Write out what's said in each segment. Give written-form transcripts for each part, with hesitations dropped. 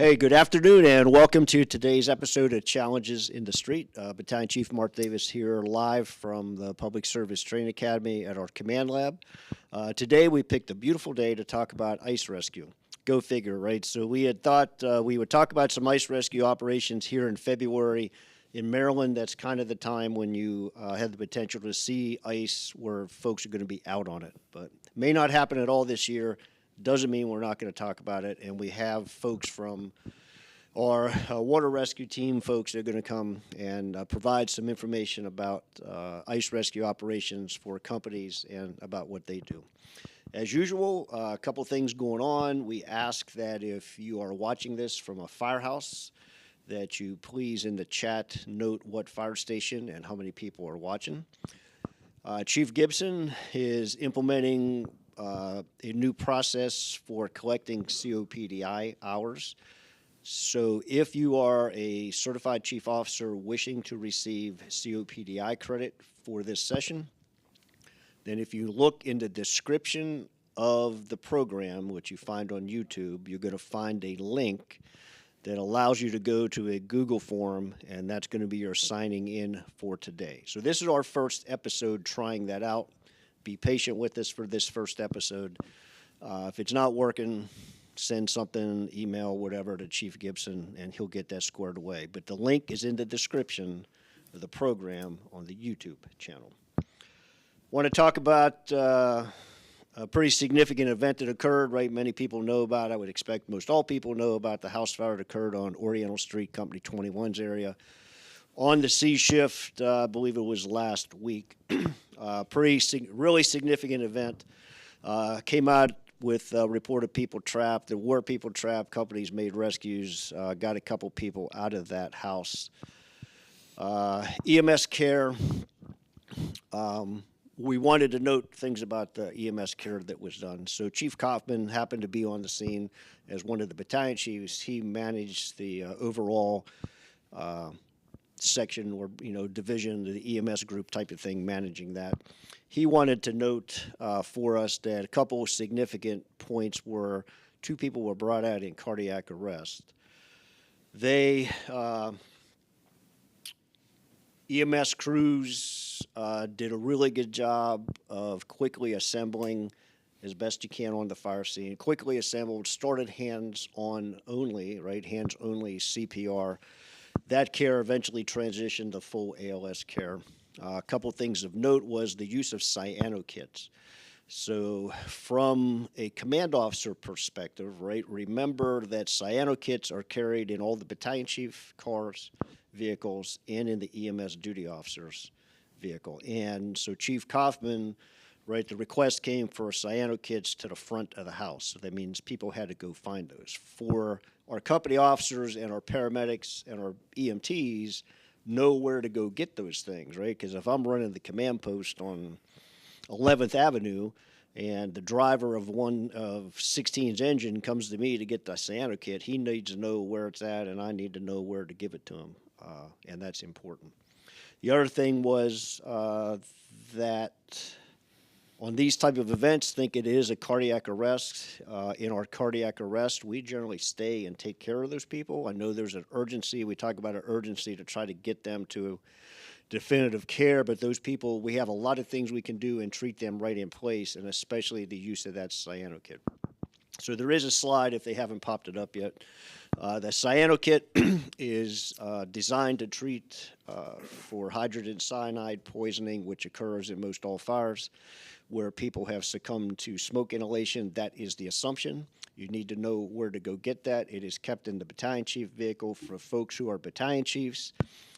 Hey, good afternoon, and welcome to today's episode of Challenges in the Street. Battalion Chief Mark Davis here live from the Public Service Training Academy at our command lab. Today we picked a beautiful day to talk about ice rescue. Go figure, right? So we had thought we would talk about some ice rescue operations here in February. In Maryland, that's kind of the time when you have the potential to see ice where folks are going to be out on it. But it may not happen at all this year. Doesn't mean we're not going to talk about it, and we have folks from our water rescue team folks that are going to come and provide some information about ice rescue operations for companies and about what they do. As usual, a couple things going on. We ask that if you are watching this from a firehouse, that you please in the chat note what fire station and how many people are watching. Chief Gibson is implementing a new process for collecting COPDI hours. So if you are a certified chief officer wishing to receive COPDI credit for this session, then if you look in the description of the program, which you find on YouTube, you're going to find a link that allows you to go to a Google form, and that's going to be your signing in for today. So this is our first episode trying that out. Be patient with us for this first episode. If it's not working, send something, email, whatever, to Chief Gibson, and he'll get that squared away. But the link is in the description of the program on the YouTube channel. Want to talk about a pretty significant event that occurred, right? Many people know about it. I would expect most all people know about the house fire that occurred on Oriental Street, Company 21's area. On the C shift, I believe it was last week. Really significant event. Came out with a report of people trapped. There were people trapped. Companies made rescues. Got a couple people out of that house. EMS care. We wanted to note things about the EMS care that was done. So Chief Kaufman happened to be on the scene as one of the battalion chiefs. He managed the overall section or division, the EMS group type of thing, managing that. He wanted to note for us that a couple of significant points were two people were brought out in cardiac arrest. They EMS crews did a really good job of quickly assembling as best you can on the fire scene. Quickly assembled, started hands-on only, right? Hands-only CPR. That care eventually transitioned to full ALS care. A couple things of note was the use of cyano kits. So from a command officer perspective, right, remember that cyano kits are carried in all the battalion chief cars, vehicles, and in the EMS duty officer's vehicle. And so Chief Kaufman, right, the request came for cyano kits to the front of the house. So that means people had to go find those. For our company officers and our paramedics and our EMTs know where to go get those things, right? Because if I'm running the command post on 11th Avenue and the driver of one of 16's engine comes to me to get the cyano kit, he needs to know where it's at, and I need to know where to give it to him, and that's important. The other thing was that on these type of events, think it is a cardiac arrest. In our cardiac arrest, we generally stay and take care of those people. I know there's an urgency. We talk about an urgency to try to get them to definitive care, but those people, we have a lot of things we can do and treat them right in place, and especially the use of that cyano kit. So there is a slide, if they haven't popped it up yet. The cyano kit is designed to treat for hydrogen cyanide poisoning, which occurs in most all fires, where people have succumbed to smoke inhalation. That is the assumption. You need to know where to go get that. It is kept in the battalion chief vehicle for folks who are battalion chiefs.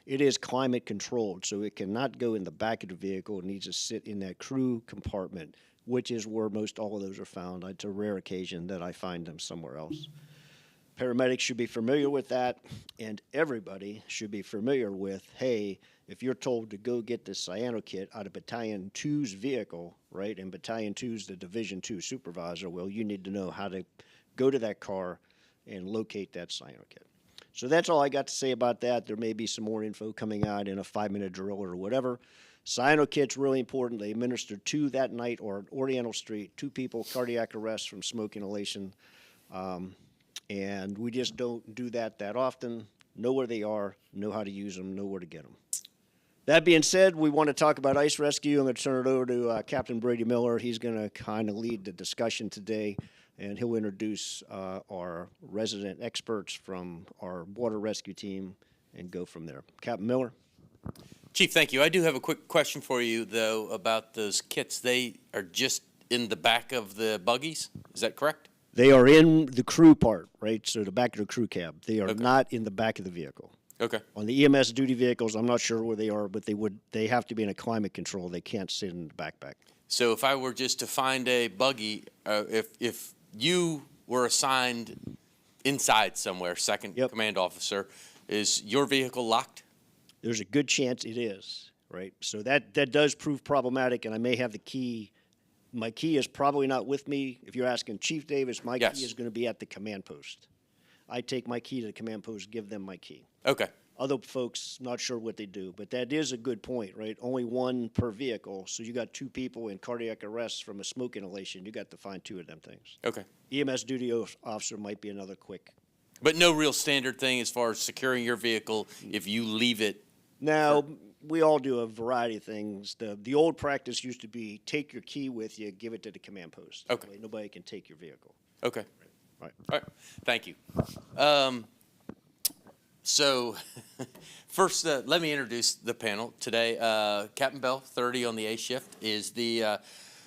It is climate controlled, so it cannot go in the back of the vehicle. It needs to sit in that crew compartment, which is where most all of those are found. It's a rare occasion that I find them somewhere else. Paramedics should be familiar with that, and everybody should be familiar with, hey, if you're told to go get this cyano kit out of Battalion 2's vehicle, right, and Battalion 2's the Division 2 supervisor, well, you need to know how to go to that car and locate that cyano kit. So that's all I got to say about that. There may be some more info coming out in a 5-minute drill or whatever. Cyano kit's really important. They administered 2 that night or at Oriental Street, 2 people, cardiac arrest from smoke inhalation. And we just don't do that often. Know where they are, know how to use them, know where to get them. That being said, we want to talk about ice rescue. I'm going to turn it over to Captain Brady Miller. He's going to kind of lead the discussion today, and he'll introduce our resident experts from our water rescue team and go from there. Captain Miller. Chief, thank you. I do have a quick question for you, though, about those kits. They are just in the back of the buggies. Is that correct? They are in the crew part, right? So the back of the crew cab. They are Okay. not in the back of the vehicle. Okay. On the EMS duty vehicles, I'm not sure where they are, but they have to be in a climate control. They can't sit in the backpack. So if I were just to find a buggy, if you were assigned inside somewhere, second Yep. command officer, is your vehicle locked? There's a good chance it is, right? So that does prove problematic, and I may have the key. My key is probably not with me. If you're asking Chief Davis, my Yes. key is going to be at the command post. I take my key to the command post, give them my key. Okay. Other folks, not sure what they do, but that is a good point, right? Only one per vehicle, so you got 2 people in cardiac arrest from a smoke inhalation. You got to find 2 of them things. Okay. EMS duty officer might be another quick. But no real standard thing as far as securing your vehicle if you leave it. Now, we all do a variety of things. The old practice used to be take your key with you, give it to the command post. Okay. That way nobody can take your vehicle. Okay. Right. All right. Thank you. So first, let me introduce the panel today. Captain Bell, 30 on the A shift, is the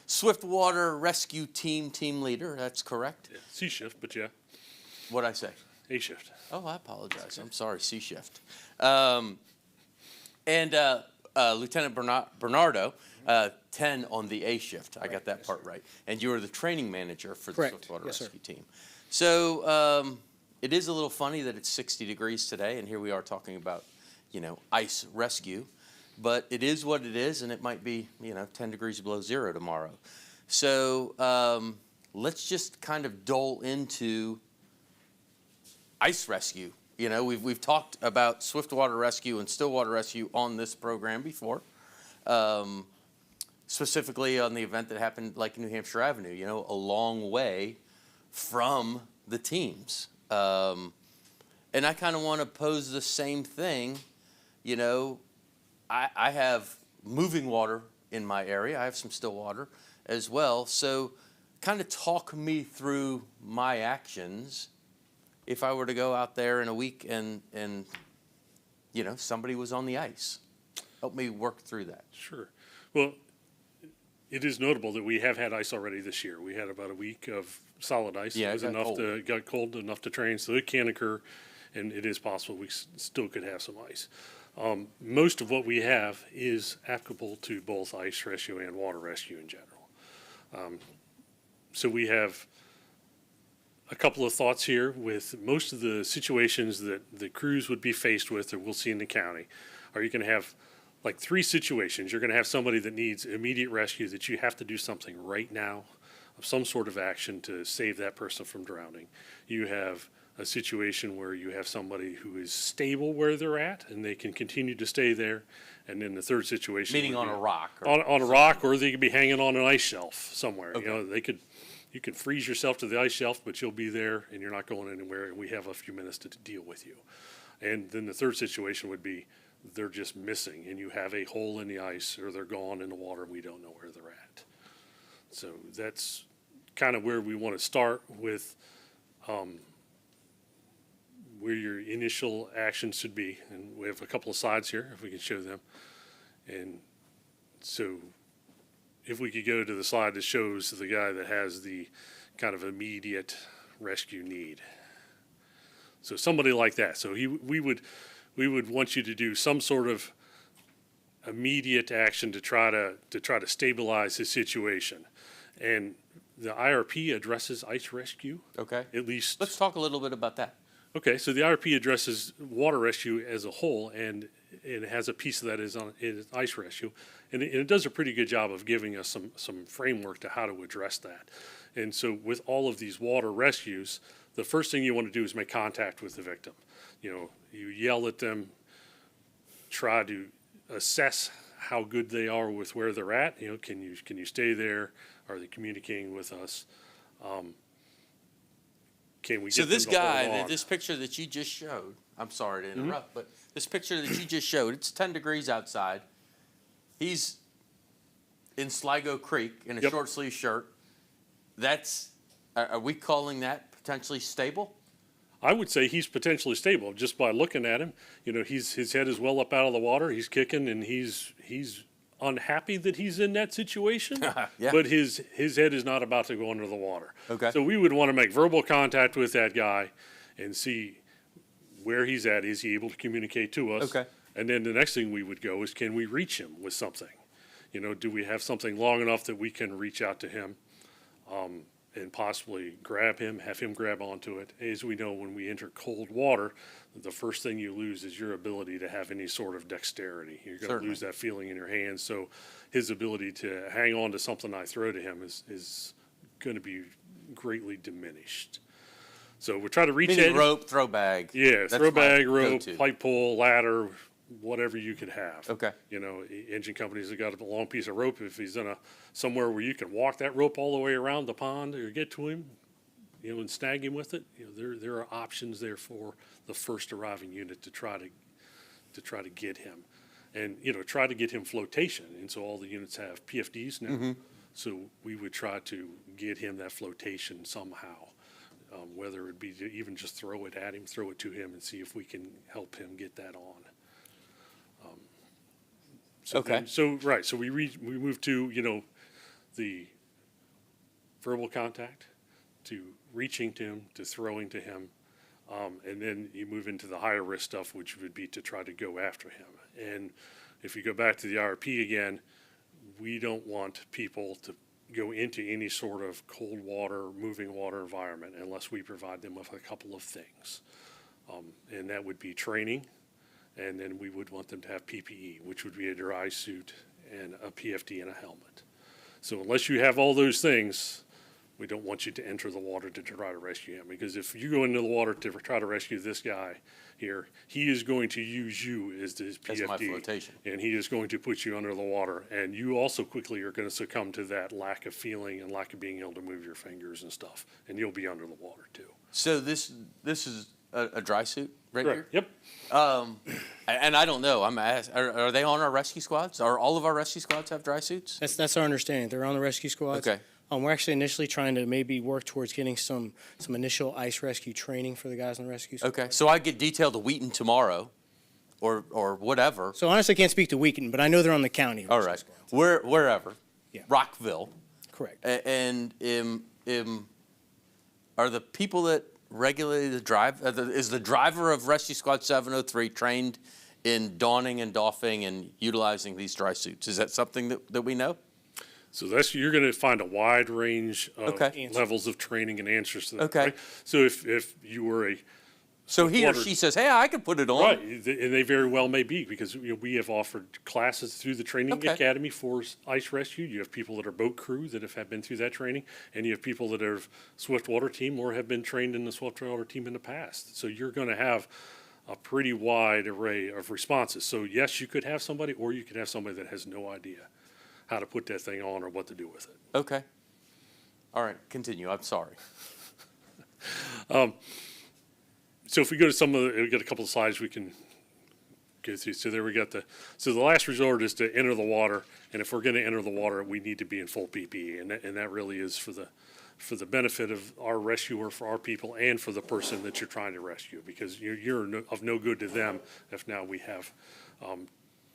Swiftwater Rescue Team leader. That's correct? Yeah, C shift, but yeah, What'd I say? A shift. Oh, I apologize. I'm sorry, C shift. And Lieutenant Bernardo, 10 on the A shift. I got that part right. And you are the training manager for the Correct. Swiftwater Yes, sir. Rescue Team. So it is a little funny that it's 60 degrees today, and here we are talking about, ice rescue. But it is what it is, and it might be, 10 degrees below zero tomorrow. So let's just kind of dole into ice rescue. We've talked about Swiftwater Rescue and Stillwater Rescue on this program before, specifically on the event that happened like in New Hampshire Avenue, a long way from the teams. And I kind of want to pose the same thing. I have moving water in my area. I have some still water as well. So kind of talk me through my actions if I were to go out there in a week and somebody was on the ice. Help me work through that. Sure. Well, it is notable that we have had ice already this year. We had about a week of solid ice. Yeah, it was it got enough cold. got cold enough to train, so it can occur, and it is possible we still could have some ice. Most of what we have is applicable to both ice rescue and water rescue in general. So we have a couple of thoughts here with most of the situations that the crews would be faced with or we'll see in the county. Are you going to have like 3 situations? You're going to have somebody that needs immediate rescue that you have to do something right now, of some sort of action to save that person from drowning. You have a situation where you have somebody who is stable where they're at and they can continue to stay there. And then the third situation Meaning would on be a rock. on a rock, or they could be hanging on an ice shelf somewhere. Okay. You could freeze yourself to the ice shelf, but you'll be there and you're not going anywhere, and we have a few minutes to deal with you. And then the third situation would be they're just missing, and you have a hole in the ice, or they're gone in the water, and we don't know where they're at. So that's kind of where we want to start with where your initial action should be. And we have a couple of slides here, if we can show them. And so if we could go to the slide that shows the guy that has the kind of immediate rescue need. So somebody like that. So we would want you to do some sort of immediate action to try to stabilize his situation. And the IRP addresses ice rescue. Okay. At least. Let's talk a little bit about that. Okay, so the IRP addresses water rescue as a whole, and it has a piece of that is ice rescue, and it does a pretty good job of giving us some framework to how to address that. And so with all of these water rescues, the first thing you want to do is make contact with the victim. You yell at them, try to assess how good they are with where they're at. Can you stay there? Are they communicating with us? can we So get this them to hold guy, on? this picture that you just showed, I'm sorry to interrupt, but this picture that you just showed, it's 10 degrees outside. He's in Sligo Creek in a Yep. short sleeve shirt. Are we calling that potentially stable? I would say he's potentially stable just by looking at him. You know, his head is well up out of the water. He's kicking, and he's unhappy that he's in that situation. Yeah. But his head is not about to go under the water. Okay. So we would want to make verbal contact with that guy and see where he's at. Is he able to communicate to us? Okay. And then the next thing we would go is, can we reach him with something? You know, do we have something long enough that we can reach out to him? And possibly grab him, have him grab onto it. As we know, when we enter cold water, the first thing you lose is your ability to have any sort of dexterity. You're going to Certainly. lose that feeling in your hands. So his ability to hang on to something I throw to him is going to be greatly diminished. So we try to reach Meaning in. rope, throw bag. Yeah, That's throw my bag, rope, go-to. pipe pole, ladder, whatever you could have. Okay. You know, engine companies have got a long piece of rope. If he's in somewhere where you can walk that rope all the way around the pond or get to him, you know, and snag him with it, you know, there are options there for the first arriving unit to try to get him, and you know, try to get him flotation. And so all the units have PFDs now. So we would try to get him that flotation somehow. Whether it be to even just throw it at him, throw it to him, and see if we can help him get that on. Okay. So we move to, you know, the verbal contact, to reaching to him, to throwing to him, and then you move into the higher risk stuff, which would be to try to go after him. And if you go back to the IRP again, we don't want people to go into any sort of cold water, moving water environment unless we provide them with a couple of things. And that would be training, and then we would want them to have PPE, which would be a dry suit and a PFD and a helmet. So unless you have all those things, we don't want you to enter the water to try to rescue him. Because if you go into the water to try to rescue this guy here, he is going to use you as his PFD. As my flotation. And he is going to put you under the water. And you also quickly are going to succumb to that lack of feeling and lack of being able to move your fingers and stuff. And you'll be under the water too. So this is a dry suit right here? Yep. And I don't know. I'm asked, are they on our rescue squads? Are all of our rescue squads have dry suits? That's our understanding. They're on the rescue squads. Okay. We're actually initially trying to maybe work towards getting some initial ice rescue training for the guys in the rescue squad. Okay. So I get detailed to Wheaton tomorrow, or whatever. So honestly, I can't speak to Wheaton, but I know they're on the county All rescue right. squads. Wherever. Yeah. Rockville. Correct. And are the people that regularly drive, is the driver of Rescue Squad 703 trained in donning and doffing and utilizing these dry suits? Is that something that we know? So you're going to find a wide range of Okay. levels of training and answers to that. Okay. Right? So if you were So he or Water- she says, hey, I could put it on. right, and they very well may be, because we have offered classes through the training Okay. academy for ice rescue. You have people that are boat crew that have been through that training, and you have people that are swiftwater team or have been trained in the swiftwater team in the past. So you're going to have a pretty wide array of responses. So yes, you could have somebody, or you could have somebody that has no idea how to put that thing on or what to do with it. Okay. All right, continue. I'm sorry. So if we go to we got a couple of slides we can go through. So there we got so the last resort is to enter the water, and if we're going to enter the water, we need to be in full PPE, and that really is for the benefit of our rescuer, for our people, and for the person that you're trying to rescue, because you're of no good to them if now we have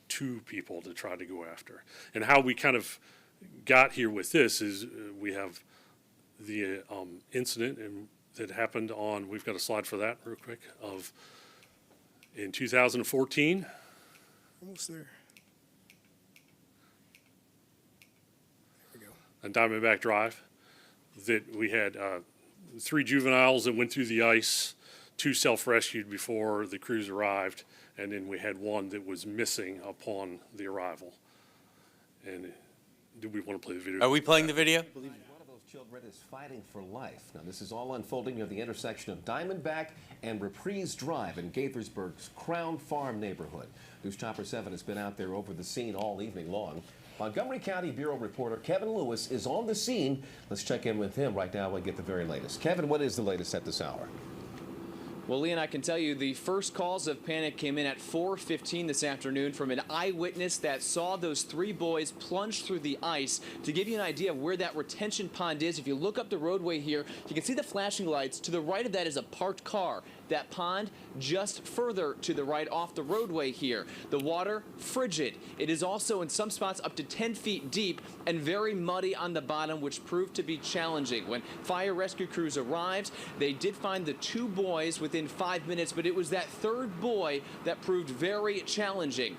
two people to try to go after. And how we kind of got here with this is we have the incident that happened on, we've got a slide for that real quick, in 2014. Almost there. There we go. On Diamondback Drive, that we had 3 juveniles that went through the ice, 2 self-rescued before the crews arrived, and then we had 1 that was missing upon the arrival. And do we want to play the video? Are we playing the video? children is fighting for life. Now, this is all unfolding near the intersection of Diamondback and Reprise Drive in Gaithersburg's Crown Farm neighborhood. News Chopper 7 has been out there over the scene all evening long. Montgomery County Bureau reporter Kevin Lewis is on the scene. Let's check in with him right now and get the very latest. Kevin, what is the latest at this hour? Well, Leon, I can tell you the first calls of panic came in at 4:15 this afternoon from an eyewitness that saw those three boys plunge through the ice. To give you an idea of where that retention pond is, if you look up the roadway here, you can see the flashing lights. To the right of that is a parked car. That pond just further to the right off the roadway here. The water, frigid. It is also in some spots up to 10 feet deep and very muddy on the bottom, which proved to be challenging. When fire rescue crews arrived, they did find the two boys within 5 minutes, but it was that third boy that proved very challenging.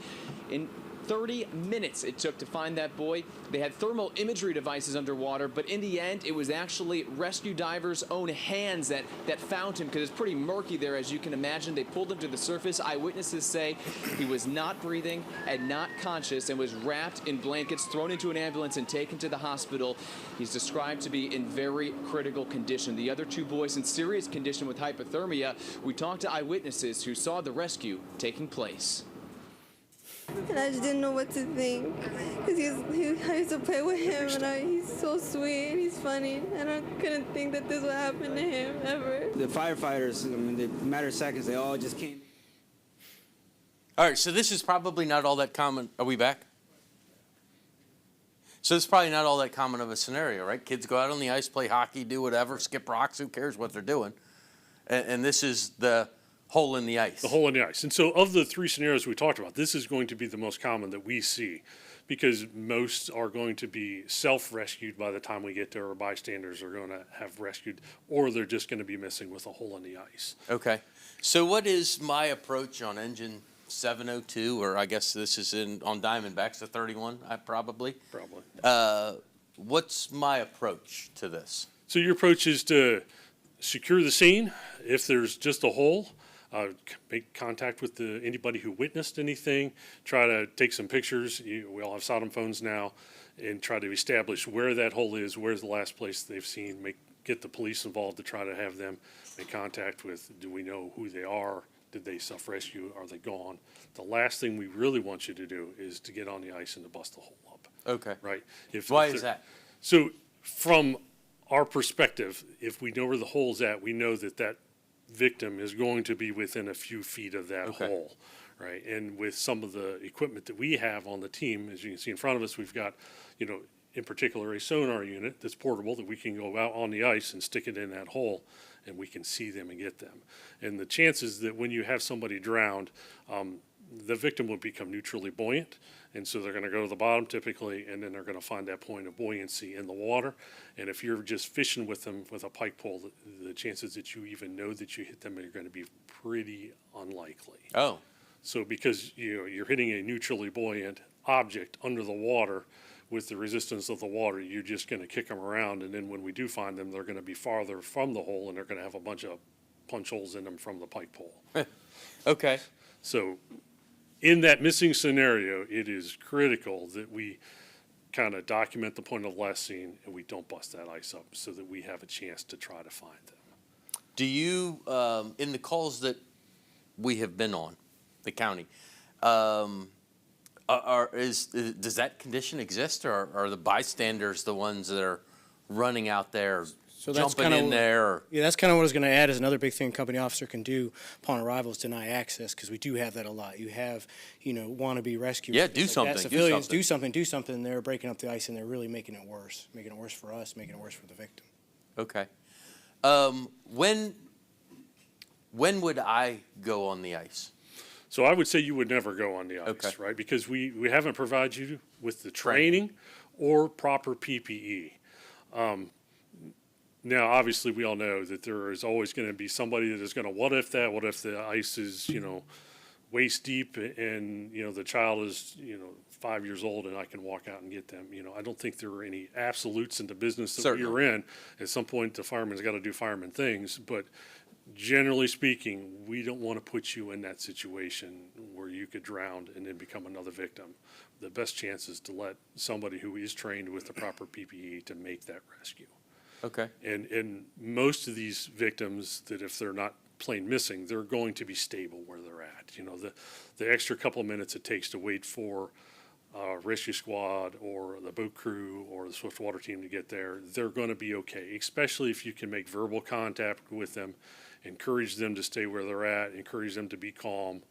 In 30 minutes it took to find that boy. They had thermal imagery devices underwater, but in the end, it was actually rescue divers' own hands that found him, because it's pretty murky there, as you can imagine. They pulled him to the surface. Eyewitnesses say he was not breathing and not conscious and was wrapped in blankets, thrown into an ambulance, and taken to the hospital. He's described to be in very critical condition. The other two boys in serious condition with hypothermia. We talked to eyewitnesses who saw the rescue taking place. And I just didn't know what to think, because I used to play with him, and he's so sweet and he's funny, and I couldn't think that this would happen to him ever. The firefighters, I mean, in a matter of seconds, they all just came. All right, so this is probably not all that common. Are we back? So it's probably not all that common of a scenario, right? Kids go out on the ice, play hockey, do whatever, skip rocks, who cares what they're doing? And this is the hole in the ice. The hole in the ice. And so of the three scenarios we talked about, this is going to be the most common that we see, because most are going to be self-rescued by the time we get there, or bystanders are going to have rescued, or they're just going to be missing with a hole in the ice. Okay. So what is my approach on engine 702, or I guess this is on Diamondbacks, the 31, probably? Probably. What's my approach to this? So your approach is to secure the scene. If there's just a hole, make contact with anybody who witnessed anything, try to take some pictures. We all have Sodom phones now, and try to establish where that hole is, where's the last place they've seen, get the police involved to try to have them make contact with, do we know who they are? Did they self-rescue? Are they gone? The last thing we really want you to do is to get on the ice and to bust the hole up. Okay. Right? Why is that? So from our perspective, if we know where the hole's at, we know that victim is going to be within a few feet of that hole, right? And with some of the equipment that we have on the team, as you can see in front of us, we've got, in particular, a sonar unit that's portable that we can go out on the ice and stick it in that hole, and we can see them and get them. And the chances that when you have somebody drowned, the victim will become neutrally buoyant, and so they're going to go to the bottom typically, and then they're going to find that point of buoyancy in the water. And if you're just fishing with them with a pike pole, the chances that you even know that you hit them are going to be pretty unlikely. Oh. So because you're hitting a neutrally buoyant object under the water with the resistance of the water, you're just going to kick them around, and then when we do find them, they're going to be farther from the hole, and they're going to have a bunch of punch holes in them from the pike pole. Okay. So in that missing scenario, it is critical that we kind of document the point of last seen, and we don't bust that ice up, so that we have a chance to try to find them. Do you, in the calls that we have been on, the county, does that condition exist, or are the bystanders the ones that are running out there, So that's jumping in there? Yeah, that's kind of what I was going to add. Is another big thing a company officer can do upon arrival is deny access, because we do have that a lot. You have, wannabe rescuers. Yeah, do something, do Civilians something. do something. They're breaking up the ice, and they're really making it worse for us, making it worse for the victim. Okay. When would I go on the ice? So I would say you would never go on the ice, Okay. right? Because we haven't provided you with the training or proper PPE. Now, obviously, we all know that there is always going to be somebody that is going to, what if the ice is, waist deep, and, the child is, 5 years old, and I can walk out and get them. I don't think there are any absolutes in the business that Certainly. we're in. At some point, the fireman's got to do fireman things, but generally speaking, we don't want to put you in that situation where you could drown and then become another victim. The best chance is to let somebody who is trained with the proper PPE to make that rescue. Okay. And most of these victims that if they're not plain missing, they're going to be stable where they're at. You know, the extra couple of minutes it takes to wait for rescue squad or the boat crew or the swift water team to get there, they're going to be okay, especially if you can make verbal contact with them, encourage them to stay where they're at, encourage them to be calm,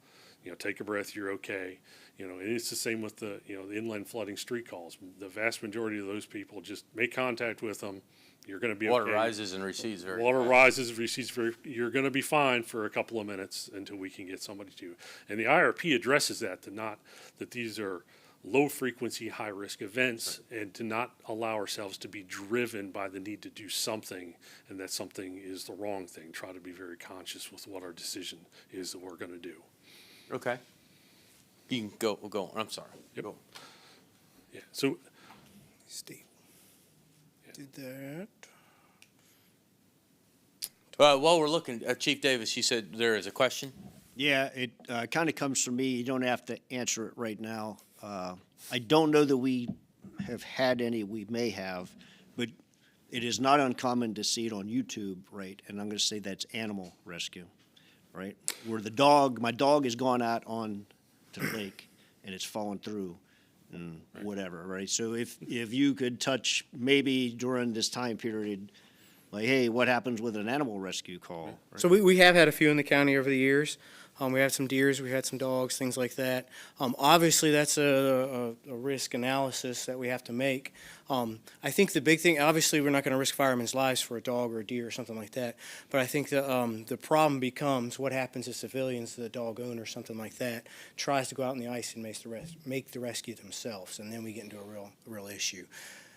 you know, take a breath, you're okay. You know, and it's the same with the, you know, the inland flooding street calls. The vast majority of those people, just make contact with them. You're going to be Water okay. rises and recedes very Water fast. rises, recedes very, you're going to be fine for a couple of minutes until we can get somebody to. And the IRP addresses that, that these are low frequency, high risk events, and to not allow ourselves to be driven by the need to do something, and that something is the wrong thing. Try to be very conscious with what our decision is that we're going to do. Okay. You can go on. I'm sorry. Yep. Go. Yeah. So Steve. Did that. While we're looking, Chief Davis, you said there is a question? Yeah, it kind of comes from me. You don't have to answer it right now. I don't know that we have had any. We may have, but it is not uncommon to see it on YouTube, right? And I'm going to say that's animal rescue, right? Where my dog has gone out on to the lake and it's fallen through and whatever, right? So if you could touch maybe during this time period, like, hey, what happens with an animal rescue call? Right? So we have had a few in the county over the years. We had some deers, we had some dogs, things like that. Obviously, that's a risk analysis that we have to make. I think the big thing, obviously, we're not going to risk firemen's lives for a dog or a deer or something like that. But I think the problem becomes what happens to civilians, the dog owner or something like that, tries to go out in the ice and make the rescue themselves, and then we get into a real issue.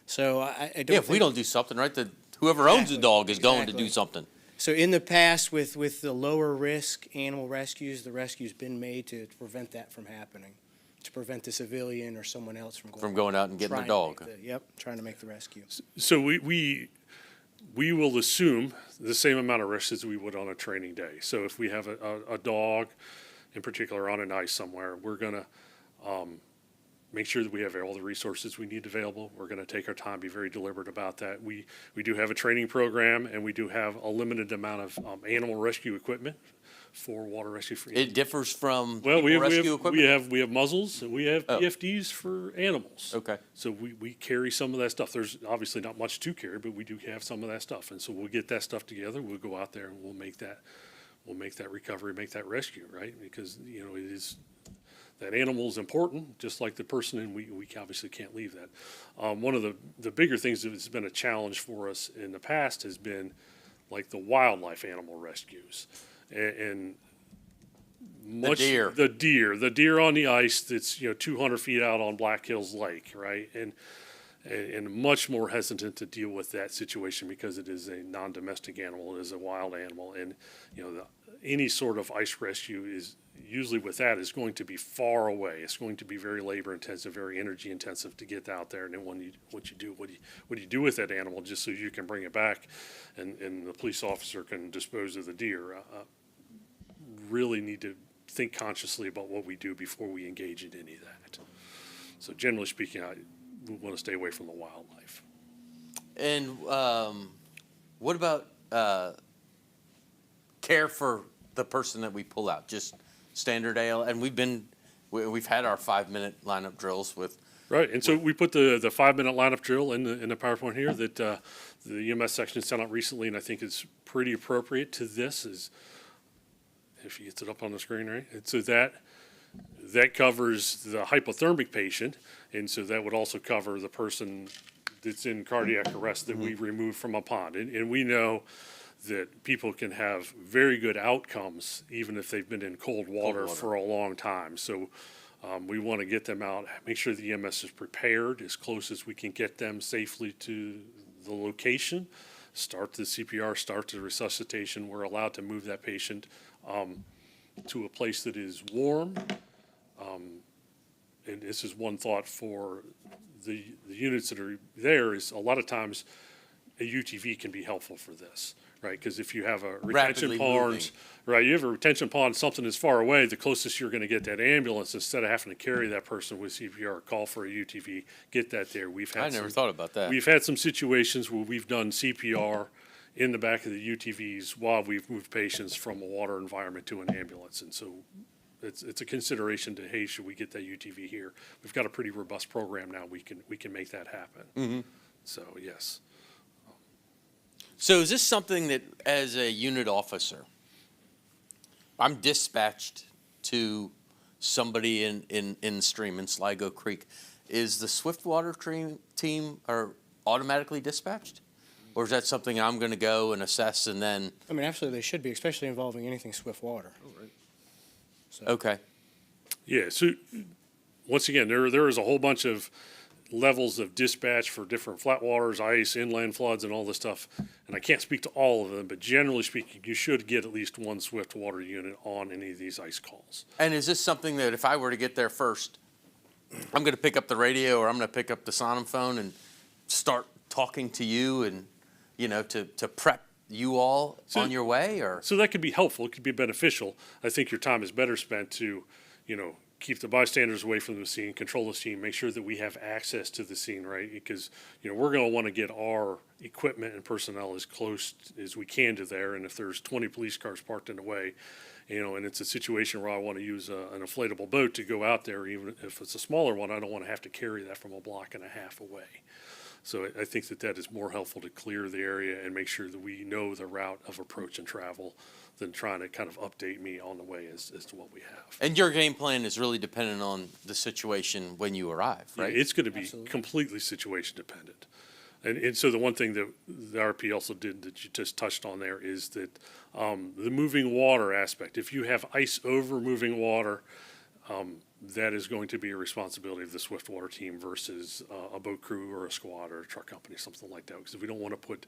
So I don't. Yeah, if we don't do something, right, whoever owns the Exactly. dog is going to do Exactly. something. So in the past, with the lower risk animal rescues, the rescue's been made to prevent that from happening, to prevent the civilian or someone else from going out and getting the trying dog. to make trying to make the rescue. So we will assume the same amount of risk as we would on a training day. So if we have a dog in particular on an ice somewhere, we're going to make sure that we have all the resources we need available. We're going to take our time, be very deliberate about that. We do have a training program, and we do have a limited amount of animal rescue equipment for water rescue. It differs from Well, we rescue have, equipment? we have muzzles, and we have Oh. PFDs for animals. Okay. So we carry some of that stuff. There's obviously not much to carry, but we do have some of that stuff. And so we'll get that stuff together. We'll go out there and we'll make that recovery, make that rescue, right? Because, you know, it is, that animal is important, just like the person, and we obviously can't leave that. One of the bigger things that has been a challenge for us in the past has been like the wildlife animal rescues. And much the deer on the ice that's, you know, 200 feet out on Black Hills Lake, right? And much more hesitant to deal with that situation because it is a non-domestic animal, it is a wild animal, and you know any sort of ice rescue is usually with that is going to be far away. It's going to be very labor intensive, very energy intensive to get out there. And then what do you do with that animal just so you can bring it back, and the police officer can dispose of the deer? Really need to think consciously about what we do before we engage in any of that. So generally speaking, we want to stay away from the wildlife. And what about care for the person that we pull out? Just standard AL, and we've had our 5-minute lineup drills with. Right, and so we put the 5-minute lineup drill in the PowerPoint here that the EMS section sent out recently, and I think it's pretty appropriate to this. Is if he gets it up on the screen, right? And so that covers the hypothermic patient, and so that would also cover the person that's in cardiac arrest that we remove from a pond. And we know that people can have very good outcomes even if they've been in cold water for a long time. So we want to get them out, make sure the EMS is prepared as close as we can get them safely to the location, start the CPR, start the resuscitation. We're allowed to move that patient to a place that is warm. And this is one thought for the units that are there is a lot of times a UTV can be helpful for this, right? Because if you have a retention Rapidly pond, moving. right, you have a retention pond, something is far away, the closest you're going to get that ambulance, instead of having to carry that person with CPR, call for a UTV, get that there. We've had I never thought about that. We've had some situations where we've done CPR in the back of the UTVs while we've moved patients from a water environment to an ambulance. And so it's a consideration to, hey, should we get that UTV here? We've got a pretty robust program now. We can make that happen. So, yes. So is this something that, as a unit officer, I'm dispatched to somebody in stream in Sligo Creek, is the Swiftwater team are automatically dispatched? Or is that something I'm going to go and assess and then? I mean, absolutely, they should be, especially involving anything swift water. Okay. Yeah, so once again, there is a whole bunch of levels of dispatch for different flat waters, ice, inland floods, and all this stuff. And I can't speak to all of them, but generally speaking, you should get at least one swift water unit on any of these ice calls. And is this something that if I were to get there first, I'm going to pick up the radio or I'm going to pick up the sonom phone and start talking to you and, you know, to prep you all on your way? Or So that could be helpful. It could be beneficial. I think your time is better spent to, you know, keep the bystanders away from the scene, control the scene, make sure that we have access to the scene, right? Because, you know, we're going to want to get our equipment and personnel as close as we can to there. And if there's 20 police cars parked in the way, you know, and it's a situation where I want to use an inflatable boat to go out there, even if it's a smaller one, I don't want to have to carry that from a block and a half away. So I think that is more helpful to clear the area and make sure that we know the route of approach and travel than trying to kind of update me on the way as to what we have. and your game plan is really dependent on the situation when you arrive, right? Yeah, it's going to be completely situation dependent. And so the one thing that the RP also did that you just touched on there is that the moving water aspect, if you have ice over moving water, that is going to be a responsibility of the Swiftwater team versus a boat crew or a squad or a truck company, something like that. Because we don't want to put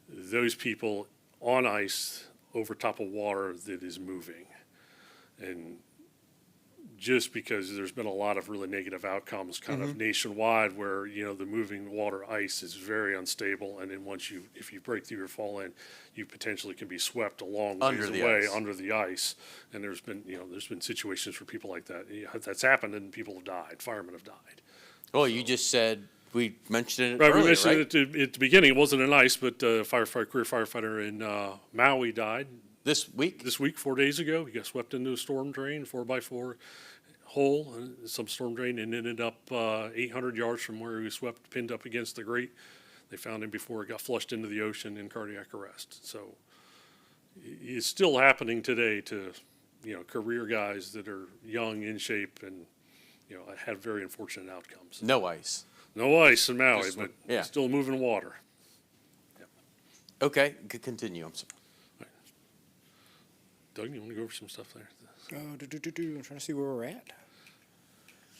those people on ice over top of water that is moving. And just because there's been a lot of really negative outcomes kind of nationwide where, you know, the moving water ice is very unstable. And then if you break through or fall in, you potentially can be swept a long ways away under the ice. And there's been situations for people like that. Yeah, that's happened and people have died. Firemen have died. Well, you just said, we mentioned it Right, earlier, we mentioned right? it at the beginning. It wasn't an ice, but a career firefighter in Maui died This week? 4 days ago. He got swept into a storm drain, 4x4 hole, some storm drain, and ended up 800 yards from where he was swept, pinned up against the grate. They found him before it got flushed into the ocean in cardiac arrest. So it's still happening today to, you know, career guys that are young, in shape, and, you know, had very unfortunate outcomes. No ice. No ice in Maui, Just but yeah. still moving water. Okay, continue, I'm sorry. Doug, you want to go over some stuff there? I'm trying to see where we're at.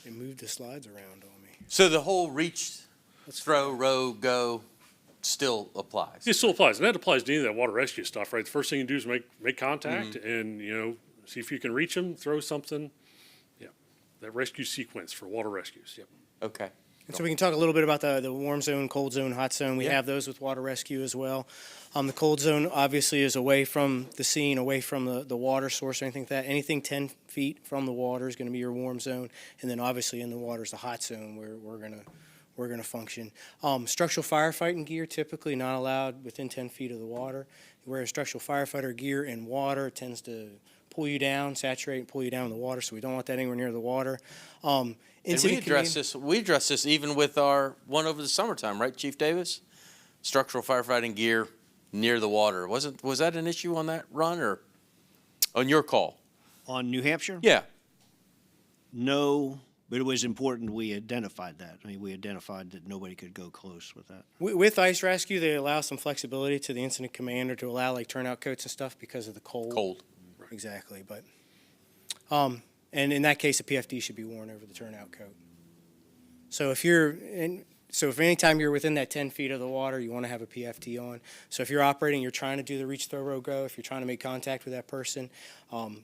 They moved the slides around on me. So the whole reach, throw, row, go still applies? It still applies, and that applies to any of that water rescue stuff, right? The first thing you do is make contact and, you know, see if you can reach them, throw something. Yeah, that rescue sequence for water rescues, yep. Okay. And so we can talk a little bit about the warm zone, cold zone, hot zone. We Yeah. have those with water rescue as well. The cold zone obviously is away from the scene, away from the water source or anything like that. Anything 10 feet from the water is going to be your warm zone. And then obviously in the water is the hot zone where we're gonna function. Structural firefighting gear typically not allowed within 10 feet of the water. Whereas structural firefighter gear in water tends to pull you down, saturate and pull you down in the water. So we don't want that anywhere near the water. And we address this even with our one over the summertime, right, Chief Davis? Structural firefighting gear near the water. Was that an issue on that run or on your call? On New Hampshire? Yeah. No, but it was important we identified that. I mean, we identified that nobody could go close with that. With ice rescue, they allow some flexibility to the incident commander to allow like turnout coats and stuff because of the cold. Cold. Exactly, but and in that case, a PFD should be worn over the turnout coat. So if anytime you're within that 10 feet of the water, you want to have a PFD on. So if you're operating, you're trying to do the reach, throw, row, go. If you're trying to make contact with that person,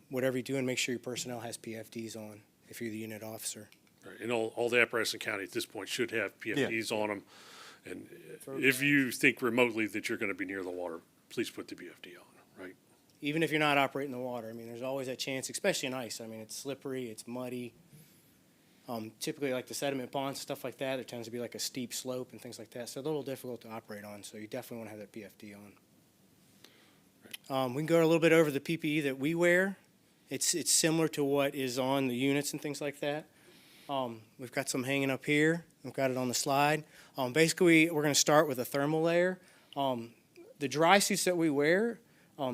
whatever you're doing, make sure your personnel has PFDs on. If you're the unit officer. Right. And all the apparatus in the county at this point should have PFDs on them. And if you think remotely that you're going to be near the water, please put the BFD on, right? Even if you're not operating the water, I mean, there's always that chance, especially in ice. I mean, it's slippery, it's muddy. Typically, like the sediment ponds, stuff like that, there tends to be like a steep slope and things like that. So they're a little difficult to operate on, so you definitely want to have that BFD on. We can go a little bit over the PPE that we wear. It's similar to what is on the units and things like that. We've got some hanging up here. We've got it on the slide. Basically, we're going to start with a thermal layer. The dry suits that we wear,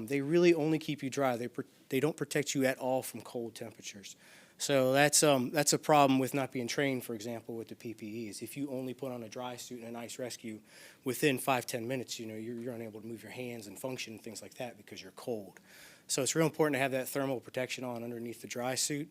they really only keep you dry. They don't protect you at all from cold temperatures. So that's a problem with not being trained, for example, with the PPEs. If you only put on a dry suit in an ice rescue, within 5-10 minutes, you're unable to move your hands and function and things like that because you're cold. So it's real important to have that thermal protection on underneath the dry suit.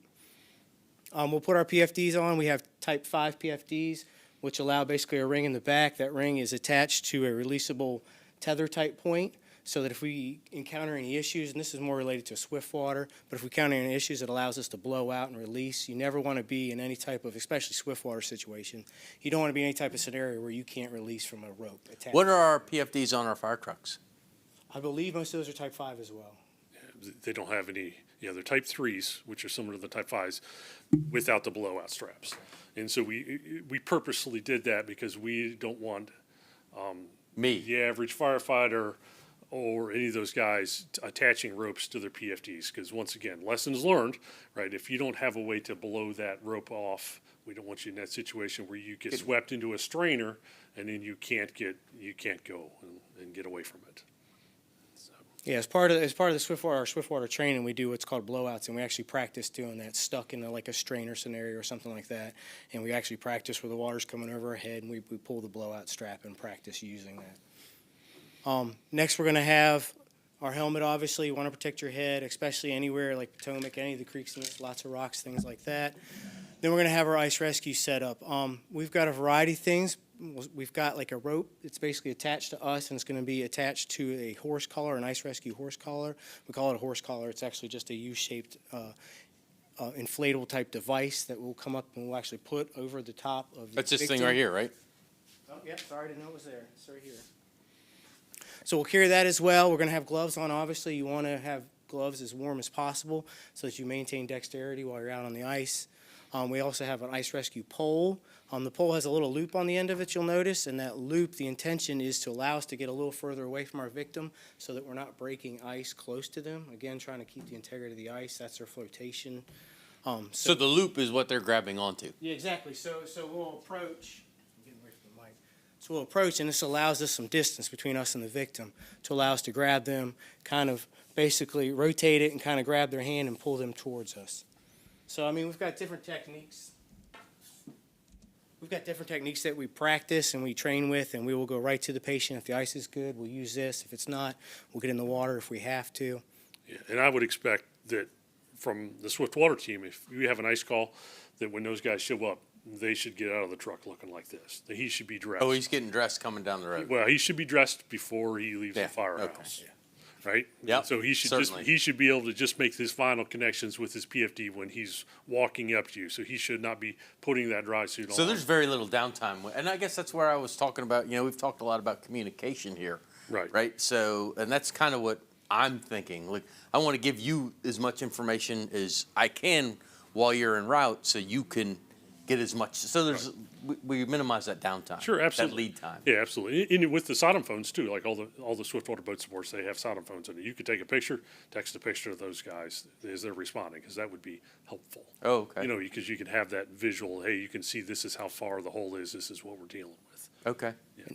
We'll put our PFDs on. We have type 5 PFDs, which allow basically a ring in the back. That ring is attached to a releasable tether type point, so that if we encounter any issues, and this is more related to swift water, but if we encounter any issues, it allows us to blow out and release. You never want to be in any type of, especially swift water situation, you don't want to be in any type of scenario where you can't release from a rope attached. What are our PFDs on our fire trucks? I believe most of those are type 5 as well. They don't have any, they're type 3s, which are similar to the type 5s, without the blowout straps. And so we purposely did that because we don't want the average firefighter or any of those guys attaching ropes to their PFDs, because once again, lessons learned, right? If you don't have a way to blow that rope off, we don't want you in that situation where you get swept into a strainer and then you can't go and get away from it. So. Yeah, as part of the swiftwater training, we do what's called blowouts, and we actually practice doing that stuck in like a strainer scenario or something like that. And we actually practice where the water's coming over our head, and we pull the blowout strap and practice using that. Next, we're going to have our helmet. Obviously, you want to protect your head, especially anywhere like Potomac, any of the creeks, and lots of rocks, things like that. Then we're going to have our ice rescue set up. We've got a variety of things. We've got like a rope. It's basically attached to us, and it's going to be attached to a horse collar, an ice rescue horse collar. We call it a horse collar. It's actually just a U-shaped inflatable type device that will come up and we'll actually put over the top of the That's this victim. thing right here, right? Oh, yeah, sorry, I didn't know it was there. It's right here. So we'll carry that as well. We're going to have gloves on. Obviously, you want to have gloves as warm as possible so that you maintain dexterity while you're out on the ice. We also have an ice rescue pole. The pole has a little loop on the end of it, you'll notice, and that loop, the intention is to allow us to get a little further away from our victim so that we're not breaking ice close to them. Again, trying to keep the integrity of the ice. That's their flotation. So the loop is what they're grabbing onto. Yeah, exactly. So we'll approach. I'm getting away from the mic. So we'll approach, and this allows us some distance between us and the victim to allow us to grab them, kind of basically rotate it and kind of grab their hand and pull them towards us. So, I mean, we've got different techniques. We've got different techniques that we practice and we train with, and we will go right to the patient. If the ice is good, we'll use this. If it's not, we'll get in the water if we have to. Yeah, and I would expect that from the swift water team, if you have an ice call, that when those guys show up, they should get out of the truck looking like this. That he should be dressed. Oh, he's getting dressed coming down the road. Well, he should be dressed before he leaves the firehouse. Okay. Right? Yep, So he should certainly. he should be able to just make his final connections with his PFD when he's walking up to you. So he should not be putting that dry suit on. So there's very little downtime. And I guess that's where I was talking about, we've talked a lot about communication here. Right. Right? So, and that's kind of what I'm thinking. Like, I want to give you as much information as I can while you're en route so you can get as much. So there's, we minimize that downtime. Sure, absolutely. That lead time. Yeah, absolutely. And with the Sodom phones too, like all the Swiftwater boat supports, they have Sodom phones in it. You could take a picture, text a picture of those guys as they're responding, because that would be helpful. Oh, okay. Because you can have that visual. Hey, you can see this is how far the hole is. This is what we're dealing with. Okay.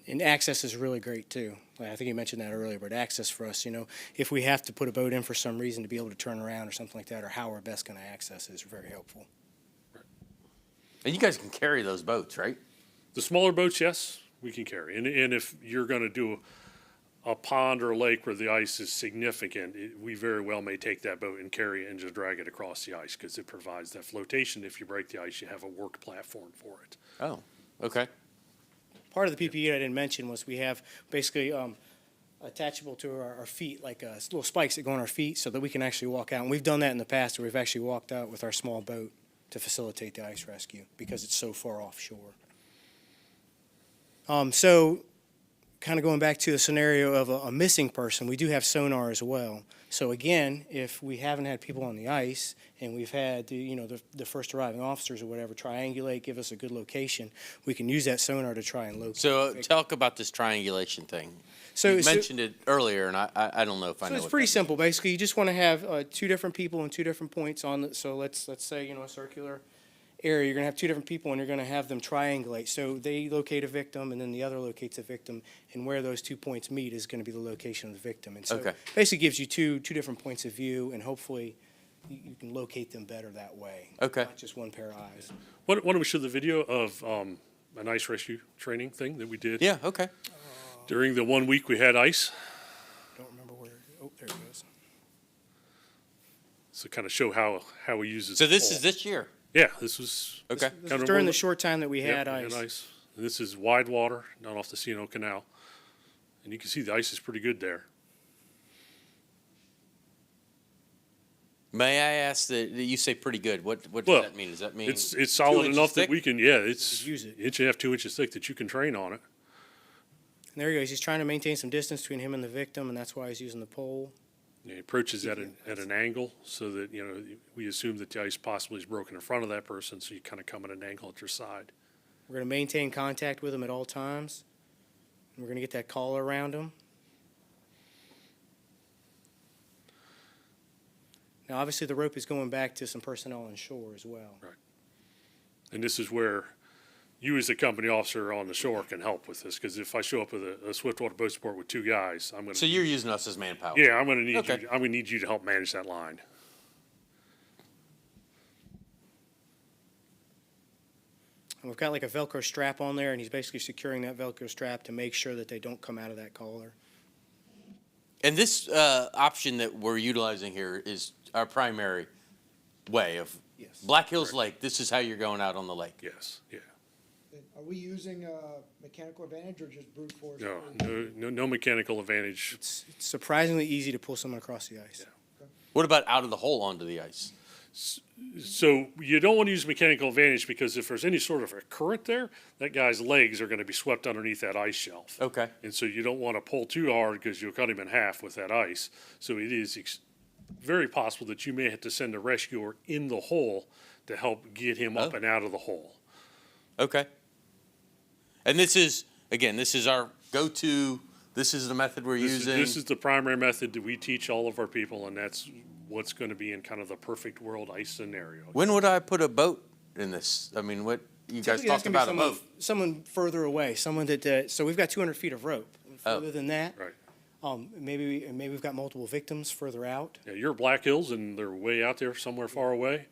And access is really great too. I think you mentioned that earlier, but access for us, if we have to put a boat in for some reason to be able to turn around or something like that, or how we're best going to access it is very helpful. And you guys can carry those boats, right? The smaller boats, yes, we can carry. And if you're going to do a pond or a lake where the ice is significant, we very well may take that boat and carry it and just drag it across the ice, because it provides that flotation. If you break the ice, you have a work platform for it. Oh, okay. Part of the PPE I didn't mention was we have basically attachable to our feet, like little spikes that go on our feet so that we can actually walk out. And we've done that in the past where we've actually walked out with our small boat to facilitate the ice rescue because it's so far offshore. So kind of going back to the scenario of a missing person, we do have sonar as well. So again, if we haven't had people on the ice and we've had the first arriving officers or whatever triangulate, give us a good location, we can use that sonar to try and locate. So talk about this triangulation thing. So You mentioned it earlier, and I don't know if I know. So it's what pretty that simple. Basically, you just want to have two different people and two different points on the. So let's say a circular area. You're going to have two different people, and you're going to have them triangulate. So they locate a victim, and then the other locates a victim, and where those 2 points meet is going to be the location of the victim. And so Okay. basically gives you two different points of view, and hopefully you can locate them better that way. Okay. Not just one pair of eyes. Why don't we show the video of an ice rescue training thing that we did Yeah. Okay. during the 1 week we had ice? Don't remember where. Oh, there it goes. So kind of show how we use it. So this is this year. Yeah, this was. Okay. This Kind was of during roll the it. short time that we Yep, had we ice. And this is wide water, not off the C&O Canal. And you can see the ice is pretty good there. May I ask that you say pretty good? What does Well, that mean? Does that mean It's 2 solid inches enough that thick? we can, yeah, it's Use it. inch and a half, 2 inches thick that you can train on it. And there he goes. He's trying to maintain some distance between him and the victim, and that's why he's using the pole. He approaches at an angle so that, we assume that the ice possibly is broken in front of that person, so you kind of come at an angle at your side. We're going to maintain contact with him at all times. And we're going to get that collar around him. Now, obviously, the rope is going back to some personnel on shore as well. And this is where you as a company officer on the shore can help with this, because if I show up with a Swiftwater Boat Sport with 2 guys, I'm going to. So you're using us as manpower. Yeah, I'm going to need Okay. you. I'm going to need you to help manage that line. And we've got like a Velcro strap on there, and he's basically securing that Velcro strap to make sure that they don't come out of that collar. And this option that we're utilizing here is our primary way of Yes. Black Hills Lake. This is how you're going out on the lake. Yes, yeah. Are we using mechanical advantage or just brute force? No mechanical advantage. It's surprisingly easy to pull someone across the ice. What about out of the hole onto the ice? So you don't want to use mechanical advantage, because if there's any sort of a current there, that guy's legs are going to be swept underneath that ice shelf. Okay. And so you don't want to pull too hard, because you'll cut him in half with that ice. So it is very possible that you may have to send a rescuer in the hole to help get him up Oh. and out of the hole. Okay. And this is our go-to. This is the method we're using. This is the primary method that we teach all of our people, and that's what's going to be in kind of the perfect world ice scenario. When would I put a boat in this? I mean, what you guys Typically, that's talked gonna about be a boat. someone further away, someone that, so we've got 200 feet of rope. Further than that, Right. maybe we've got multiple victims further out. Yeah, you're Black Hills, and they're way out there somewhere far away.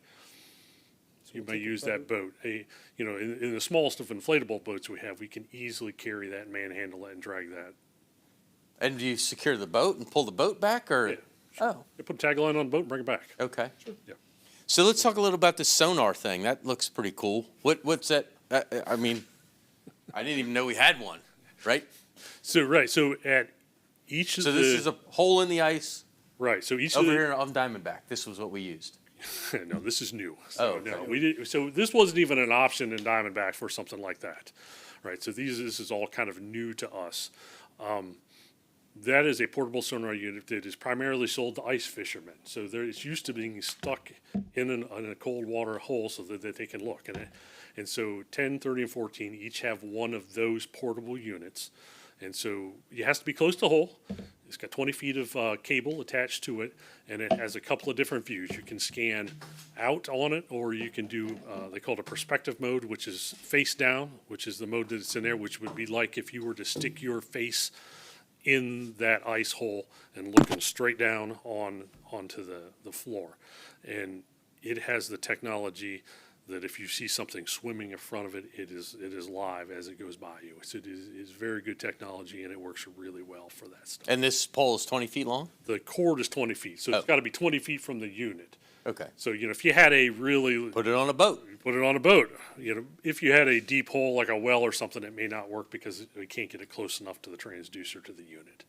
You may take the use that boat. In the smallest of inflatable boats we have, we can easily carry that and manhandle it and drag that. And do you secure the boat and pull the boat back, or? Yeah, Oh, You put a tagline on the boat and bring it back. okay. Yeah. So let's talk a little about the sonar thing. That looks pretty cool. What's that? I mean, I didn't even know we had one, right? So at each of So the. this is a hole in the ice Right, so each over of the. here on Diamondback. This was what we used. No, this is new. Oh, So, okay. no, we did, so this wasn't even an option in Diamondback for something like that. Right, so this is all kind of new to us. That is a portable sonar unit that is primarily sold to ice fishermen. So it's used to being stuck in a cold water hole so that they can look. And so 10, 30, and 14 each have one of those portable units. And so it has to be close to the hole. It's got 20 feet of cable attached to it, and it has a couple of different views. You can scan out on it, or you can do, they call it a perspective mode, which is face down, which is the mode that it's in there, which would be like if you were to stick your face in that ice hole and looking straight down onto the floor. And it has the technology that if you see something swimming in front of it, it is live as it goes by you. So it is very good technology, and it works really well for that stuff. And this pole is 20 feet long? The cord is 20 feet, so it's Oh. got to be 20 feet from the unit. Okay. So, if you had a really, Put it on a boat. put it on a boat. If you had a deep hole like a well or something, it may not work because we can't get it close enough to the transducer to the unit.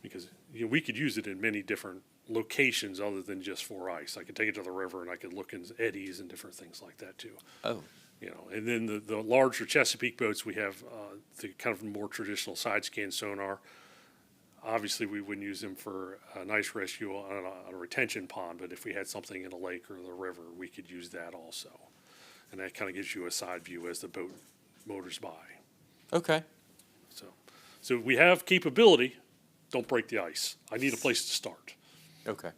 Because we could use it in many different locations other than just for ice. I could take it to the river and I could look in eddies and different things like that too. Oh. You know, and then the larger Chesapeake boats, we have the kind of more traditional side scan sonar. Obviously, we wouldn't use them for an ice rescue on a retention pond, but if we had something in a lake or the river, we could use that also. And that kind of gives you a side view as the boat motors by. Okay. So we have capability. Don't break the ice. I need a place to start. Okay.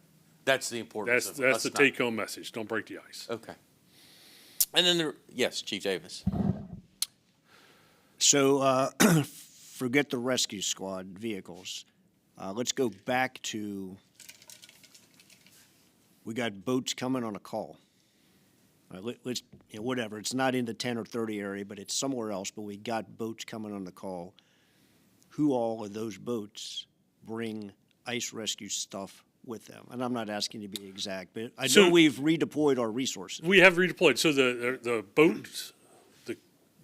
That's the importance That's of us the not- take-home message. Don't break the ice. Okay. And then yes, Chief Davis. So forget the rescue squad vehicles. Let's go back to, we got boats coming on a call. Let's, whatever, it's not in the 10 or 30 area, but it's somewhere else, but we got boats coming on the call. Who all of those boats bring ice rescue stuff with them? And I'm not asking you to be exact, but I know we've redeployed our resources. We have redeployed. So the boats, the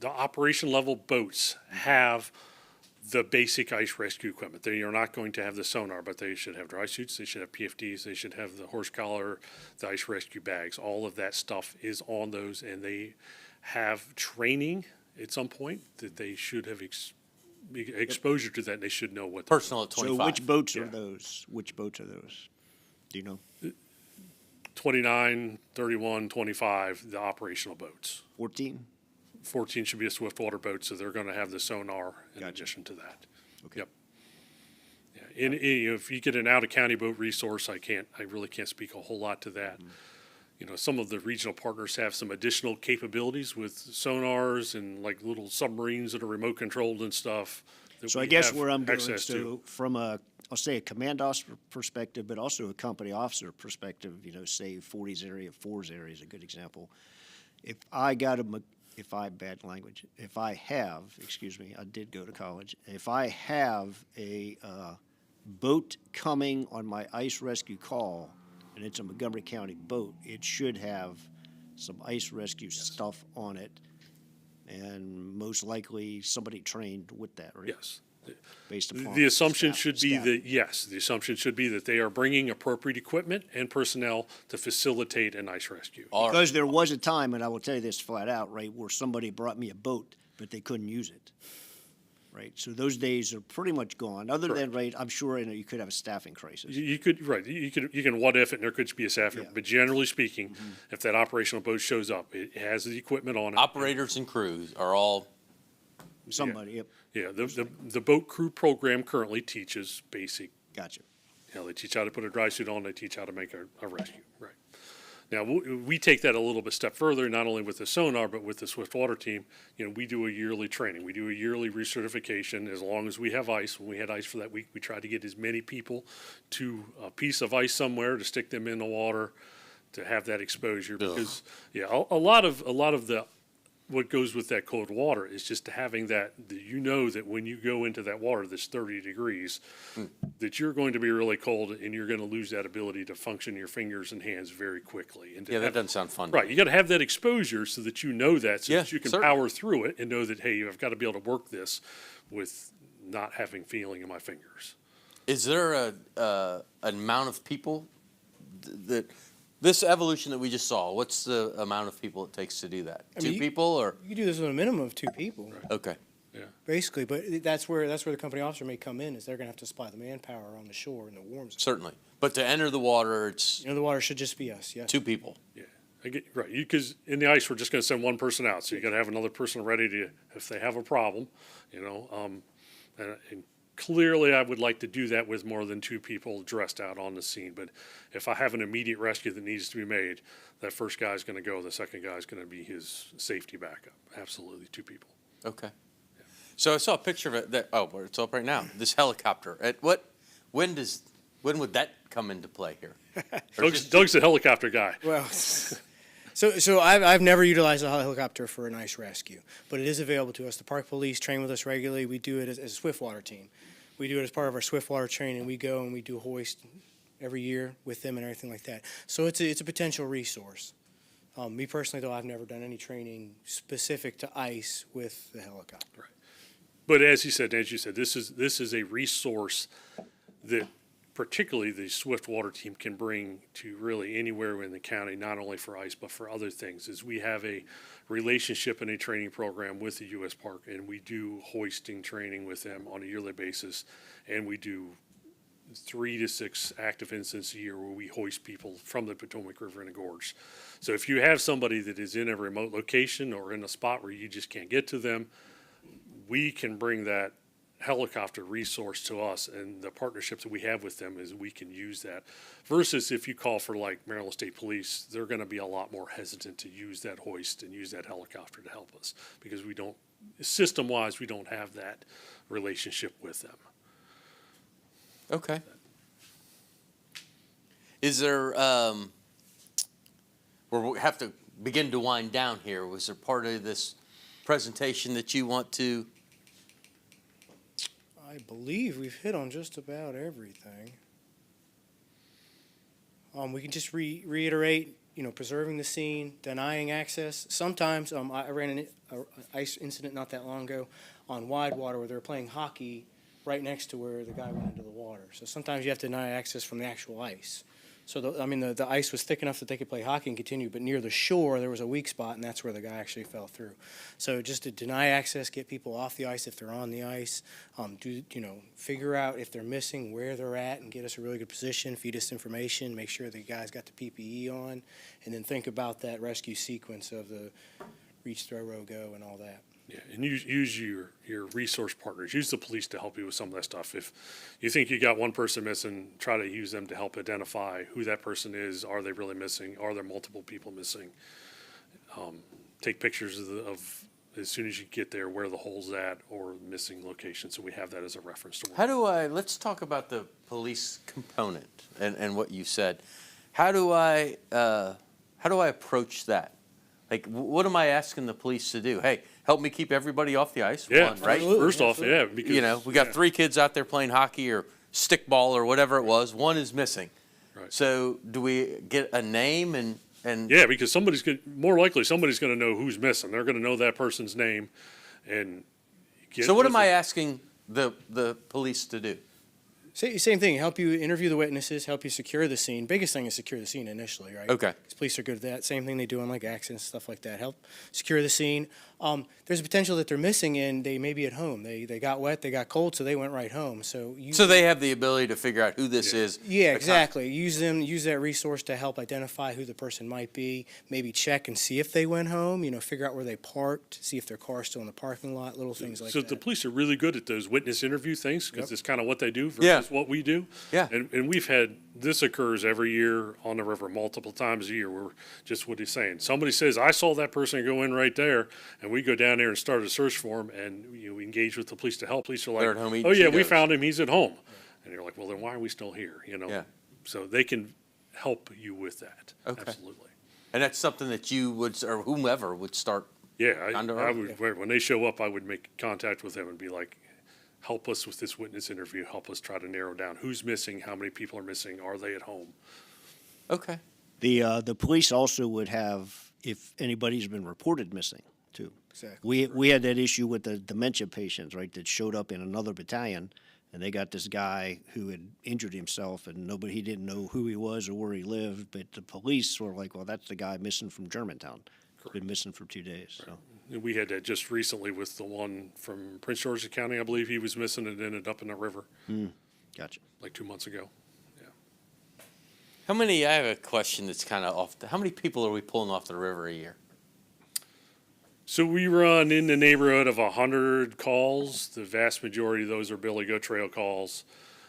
operation level boats have the basic ice rescue equipment. They are not going to have the sonar, but they should have dry suits, they should have PFDs, they should have the horse collar, the ice rescue bags. All of that stuff is on those, and they have training at some point that they should have exposure to that, and they should know what. Personal at 25. So which boats are those? Which boats are those? Do you know? 29, 31, 25, the operational boats. 14? 14 should be a swiftwater boat, so they're going to have the sonar in Gotcha. addition to that. Okay. Yep. Yeah. And if you get an out-of-county boat resource, I really can't speak a whole lot to that. Mm-hmm. You know, some of the regional partners have some additional capabilities with sonars and like little submarines that are remote controlled and stuff. that So I we guess have where I'm going, access so to. from a, I'll say a command officer perspective, but also a company officer perspective, say 40's area, 4's area is a good example. If I got bad language, if I have, excuse me, I did go to college. If I have a boat coming on my ice rescue call, and it's a Montgomery County boat, it should have some ice rescue stuff on it, and most likely somebody trained with that, right? Yes. Based upon The assumption should be staff. that, yes, the assumption should be that they are bringing appropriate equipment and personnel to facilitate an ice rescue. Because there was a time, and I will tell you this flat out, right, where somebody brought me a boat, but they couldn't use it. Right, so those days are pretty much gone. Other than, right, I'm sure you could have a staffing crisis. You could, right, you can what if it, and there could be a staff, Yeah. but generally speaking, if that operational boat shows up, it has the equipment on it. Operators and crews are all Somebody, yep, Yeah, the boat crew program currently teaches basic, gotcha. they teach how to put a dry suit on, they teach how to make a rescue, right. Now, we take that a little bit step further, not only with the sonar, but with the Swiftwater team. We do a yearly training. We do a yearly recertification as long as we have ice. When we had ice for that week, we tried to get as many people to a piece of ice somewhere to stick them in the water to have that exposure. Because, a lot of the what goes with that cold water is just having that that when you go into that water that's 30 degrees, that you're going to be really cold and you're going to lose that ability to function your fingers and hands very quickly. And that doesn't sound fun. Right, you got to have that exposure so that you know that, so Yeah, that you can certainly. power through it and know that, hey, I've got to be able to work this with not having feeling in my fingers. Is there an amount of people that this evolution that we just saw? What's the amount of people it takes to do that? I mean, Two people or You can do this with a minimum of 2 people, okay? basically, but that's where the company officer may come in, is they're gonna have to supply the manpower on the shore in the warm zone. Certainly, but to enter the water, it's The water should just be us, yes. 2 people. Yeah, I get, right, because in the ice, we're just going to send one person out, so you got to have another person ready to, if they have a problem, and clearly, I would like to do that with more than 2 people dressed out on the scene. But if I have an immediate rescue that needs to be made, that first guy's going to go. The second guy's going to be his safety backup. Absolutely, 2 people. Okay. So I saw a picture of it. It's up right now. This helicopter. When would that come into play here? Or Doug's a helicopter guy. Well, so I've never utilized a helicopter for an ice rescue, but it is available to us. The park police train with us regularly. We do it as a Swiftwater team. We do it as part of our Swiftwater training. We go and we do hoist every year with them and everything like that. So it's a potential resource. Me personally, though, I've never done any training specific to ice with the helicopter. But as you said, this is a resource that particularly the Swift Water Team can bring to really anywhere in the county, not only for ice, but for other things, is we have a relationship and a training program with the U.S. Park, and we do hoisting training with them on a yearly basis, and we do 3 to 6 active incidents a year where we hoist people from the Potomac River in a gorge. So if you have somebody that is in a remote location or in a spot where you just can't get to them, we can bring that helicopter resource to us, and the partnerships that we have with them is we can use that. Versus if you call for like Maryland State Police, they're going to be a lot more hesitant to use that hoist and use that helicopter to help us because we don't, system-wise, we don't have that relationship with them. Okay. Is there, we have to begin to wind down here. Was there part of this presentation that you want to? I believe we've hit on just about everything. We can just reiterate, preserving the scene, denying access. Sometimes, I ran an ice incident not that long ago on wide water where they were playing hockey right next to where the guy went into the water. So sometimes you have to deny access from the actual ice. So, the ice was thick enough that they could play hockey and continue, but near the shore, there was a weak spot, and that's where the guy actually fell through. So just to deny access, get people off the ice if they're on the ice, figure out if they're missing, where they're at, and get us a really good position, feed us information, make sure the guy's got the PPE on, and then think about that rescue sequence of the reach, throw, row, go, and all that. Yeah, and use your resource partners. Use the police to help you with some of that stuff. If you think you got one person missing, try to use them to help identify who that person is. Are they really missing? Are there multiple people missing? Take pictures of as soon as you get there where the hole's at or missing location, so we have that as a reference to work. Let's talk about the police component and what you said. How do I approach that? Like, what am I asking the police to do? Hey, help me keep everybody off the ice. Yeah, one, right? First off, yeah, because we got 3 kids out there playing hockey or stickball or whatever it was. One is missing. Right. So do we get a name and? Yeah, because more likely somebody's going to know who's missing. They're going to know that person's name, and so what am I asking the police to do? Same thing. Help you interview the witnesses, help you secure the scene. Biggest thing is secure the scene initially, right? Okay. Because police are good at that. Same thing they do on like accidents, stuff like that. Help secure the scene. There's a potential that they're missing and they may be at home. They got wet, they got cold, so they went right home. So they have the ability to figure out who this is. Yeah, exactly. Use that resource to help identify who the person might be. Maybe check and see if they went home. Figure out where they parked. See if their car's still in the parking lot. Little things like that. So the police are really good at those witness interview things because it's kind of what they do versus what we do. Yeah. And we've had this occurs every year on the river multiple times a year. Where just what he's saying. Somebody says, "I saw that person go in right there," and we go down there and start a search for him, and we engage with the police to help. Police are like, They're at home eating "Oh yeah, we Cheetos. found him. He's at home," and you're like, "Well, then why are we still here?" Yeah. So they can help you with that. Okay. Absolutely. And that's something that you would, or whomever would start. Yeah, Under I oath. would. When they show up, I would make contact with them and be like, "Help us with this witness interview. Help us try to narrow down who's missing, how many people are missing, are they at home?" Okay. The police also would have, if anybody's been reported missing, too. Exactly. We had that issue with the dementia patients, right, that showed up in another battalion, and they got this guy who had injured himself, and he didn't know who he was or where he lived, but the police were like, well, that's the guy missing from Germantown. Been missing for 2 days. So. And we had that just recently with the one from Prince George's County. I believe he was missing and ended up in the river Gotcha. like 2 months ago. I have a question that's kind of off. How many people are we pulling off the river a year? So we run in the neighborhood of 100 calls. The vast majority of those are Billy Goat Trail calls.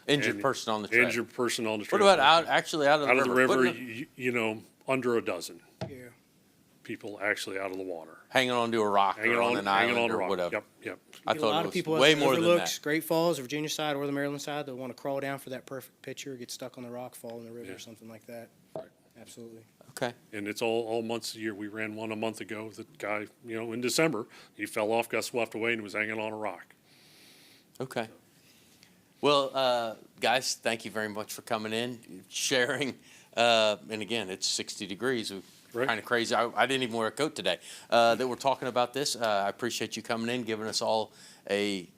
Injured And person on the trail. Injured person on the trail. What about out of the Out river? of the river, Putting under a dozen Yeah. people actually out of the water. hanging onto a rock or on an island or rock. whatever. Yep. I Get a thought lot it of was people way at the more than overlooks, that. Great Falls, the Virginia side or the Maryland side, that want to crawl down for that perfect picture, get stuck on the rock, fall in the river, Yeah. or something like that. Right. Absolutely. Okay. And it's all months a year. We ran one a month ago. The guy, in December, he fell off, got swept away, and was hanging on a rock. Okay. Well, guys, thank you very much for coming in, sharing. And again, it's 60 degrees. Right. Kind of crazy. I didn't even wear a coat today. That we're talking about this. I appreciate you coming in, giving us all a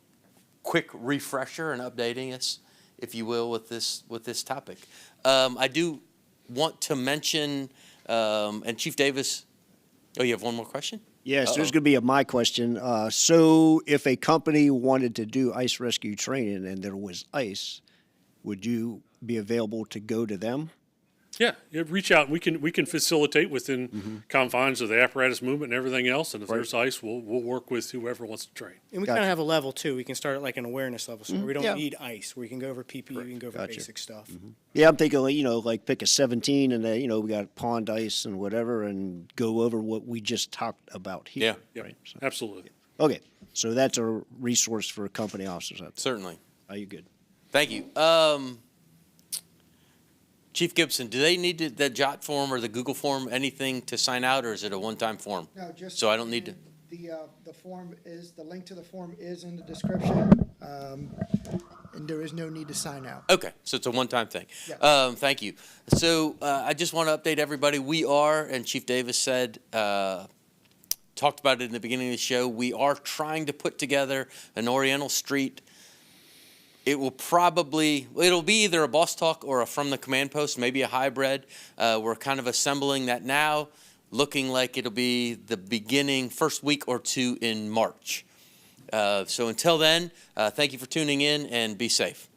quick refresher and updating us. if you will, with this topic. I do want to mention, and Chief Davis, oh, you have one more question? Yes, there's going to be my question. So if a company wanted to do ice rescue training and there was ice, would you be available to go to them? Yeah, reach out. We can facilitate within confines of the apparatus movement and everything else. And if there's ice, we'll work with whoever wants to train. And we kind of have a level too. We can start at like an awareness level, so we don't Yeah. need ice. We can go over PPE, we can go over Gotcha. basic stuff. Yeah, I'm thinking, like pick a 17 and, we got pond ice and whatever and go over what we just talked about here. Yeah. Yep, Right. So, absolutely. okay. So that's a resource for company officers out there. Certainly. Are you good? Thank you. Chief Gibson, do they need the JOT form or the Google form, anything to sign out, or is it a one-time form? No, just. So I don't need to. The form is, the link to the form is in the description, and there is no need to sign out. Okay, so it's a one-time thing. Yeah. Thank you. So I just want to update everybody. We are, and Chief Davis said, talked about it in the beginning of the show, we are trying to put together an Oriental Street. It'll be either a boss talk or a from the command post, maybe a hybrid. We're kind of assembling that now, looking like it'll be the beginning, first week or two in March. So until then, thank you for tuning in and be safe.